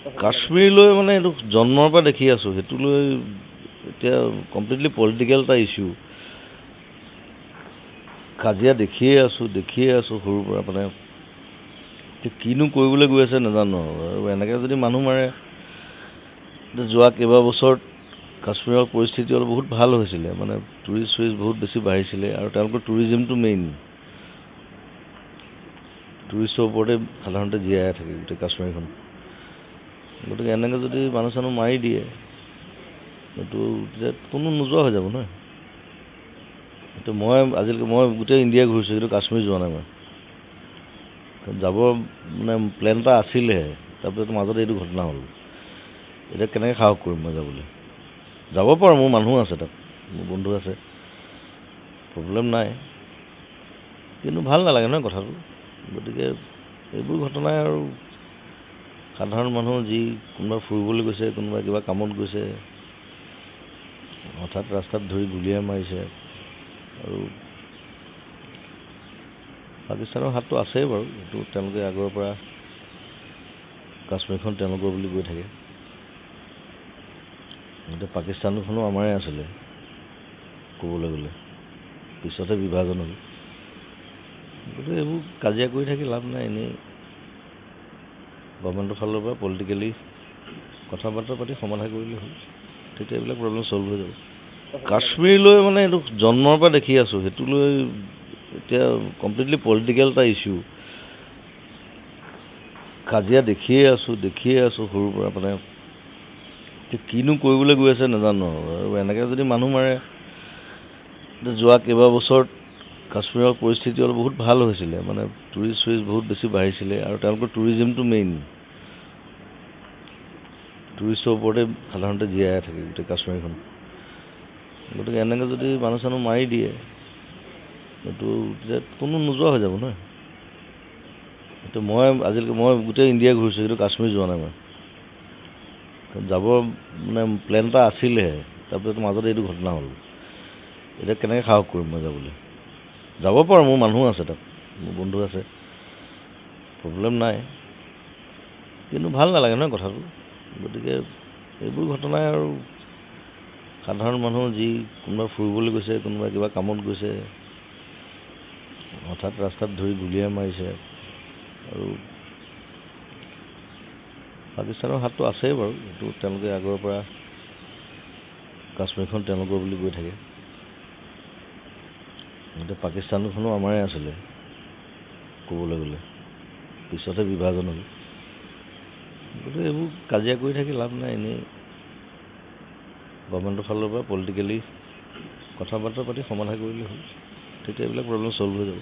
কাশ্মীৰলৈ মানে এইটো জন্মৰ পৰা দেখি আছোঁ, সেইটো লৈ এতিয়া কমপ্লিটলি পলিটিকেল এটা ইছ্যু। কাজিয়া দেখিয়ে আছোঁ সৰুৰ পৰা মানে কিনো কৰিবলৈ গৈ আছে নাজানো আৰু এনেকৈ যদি মানুহ মাৰে। যোৱা কেইবাবছৰত কাশ্মীৰৰ পৰিস্থিতি অলপ বহুত ভাল হৈছিলে, মানে টুৰিষ্ট বহুত বেছি বাঢ়িছিলে আৰু তেওঁলোকৰ টুৰিজিমটো মেইন, টুৰিষ্টৰ ওপৰতে সাধাৰণতে জীয়াই থাকে গোটেই কাশ্মীৰখন। গতিকে এনেকৈ যদি মানুহ চানুহ মাৰি দিয়ে, এইটো তেতিয়া কোনো নোযোৱা হৈ যাব নহয়। এইটো আজিলৈকে মই গোটেই ইণ্ডিয়া ঘূৰিছোঁ, কিন্তু কাশ্মীৰ যোৱা নাই মই। যাব মানে প্লেন এটা আছিলেহে, তাৰপিছত মাজতে এইটো ঘটনা হ'ল। এতিয়া কেনেকৈ সাহস কৰিম মই যাবলৈ। যাব পাৰোঁ, মোৰ মানুহ আছে তাত, মোৰ বন্ধু আছে, প্ৰব্লেম নাই, কিন্তু ভাল নালাগে নহয় কথাটো। গতিকে এইবোৰ ঘটনাই আৰু সাধাৰণ মানুহ যি কোনোবা ফুৰিবলৈ গৈছে, কোনোবা কিবা কামত গৈছে, হঠাৎ ৰাস্তাত ধৰি গুলীয়াই মাৰিছে। আৰু পাকিস্তানৰ হাতটো আছেই বাৰু, সেইটো তেওঁলোকে আগৰ পৰা কাশ্মীৰখন তেওঁলোকৰ বুলি কৈ থাকে। এতিয়া পাকিস্তানখনো আমাৰে আছিলে ক'বলৈ গ'লে, পিছতে বিভাজন হ'ল। গতিকে এইবোৰ কাজিয়া কৰি থাকি লাভ নাই, এনেই গভৰ্ণমেণ্টৰ ফালৰ পৰা পলিটিকেলি কথা বাৰ্তা পাতি সমাধান কৰিলে হ'ল, তেতিয়া এইবিলাক প্ৰব্লেম ছল্ভ হৈ যাব। কাশ্মীৰলৈ মানে এইটো জন্মৰ পৰা দেখি আছোঁ, সেইটো লৈ এতিয়া কমপ্লিটলি পলিটিকেল এটা ইছ্যু। কাজিয়া দেখিয়ে আছোঁ সৰুৰ পৰা মানে কিনো কৰিবলৈ গৈ আছে নাজানো আৰু এনেকৈ যদি মানুহ মাৰে। যোৱা কেইবাবছৰত কাশ্মীৰৰ পৰিস্থিতি অলপ বহুত ভাল হৈছিলে, মানে টুৰিষ্ট বহুত বেছি বাঢ়িছিলে আৰু তেওঁলোকৰ টুৰিজিমটো মেইন, টুৰিষ্টৰ ওপৰতে সাধাৰণতে জীয়াই থাকে গোটেই কাশ্মীৰখন। গতিকে এনেকৈ যদি মানুহ চানুহ মাৰি দিয়ে, এইটো তেতিয়া কোনো নোযোৱা হৈ যাব নহয়। এইটো আজিলৈকে মই গোটেই ইণ্ডিয়া ঘূৰিছোঁ, কিন্তু কাশ্মীৰ যোৱা নাই মই। যাব মানে প্লেন এটা আছিলেহে, তাৰপিছত মাজতে এইটো ঘটনা হ'ল। এতিয়া কেনেকৈ সাহস কৰিম মই যাবলৈ। যাব পাৰোঁ, মোৰ মানুহ আছে তাত, মোৰ বন্ধু আছে, প্ৰব্লেম নাই, কিন্তু ভাল নালাগে নহয় কথাটো। গতিকে এইবোৰ ঘটনাই আৰু সাধাৰণ মানুহ যি কোনোবা ফুৰিবলৈ গৈছে, কোনোবা কিবা কামত গৈছে, হঠাৎ ৰাস্তাত ধৰি গুলীয়াই মাৰিছে। আৰু পাকিস্তানৰ হাতটো আছেই বাৰু, সেইটো তেওঁলোকে আগৰ পৰা কাশ্মীৰখন তেওঁলোকৰ বুলি কৈ থাকে। এতিয়া পাকিস্তানখনো আমাৰে আছিলে ক'বলৈ গ'লে, পিছতে বিভাজন হ'ল। গতিকে এইবোৰ কাজিয়া কৰি থাকি লাভ নাই, এনেই গভৰ্ণমেণ্টৰ ফালৰ পৰা পলিটিকেলি কথা বাৰ্তা পাতি সমাধান কৰিলে হ'ল, তেতিয়া এইবিলাক প্ৰব্লেম ছল্ভ হৈ যাব।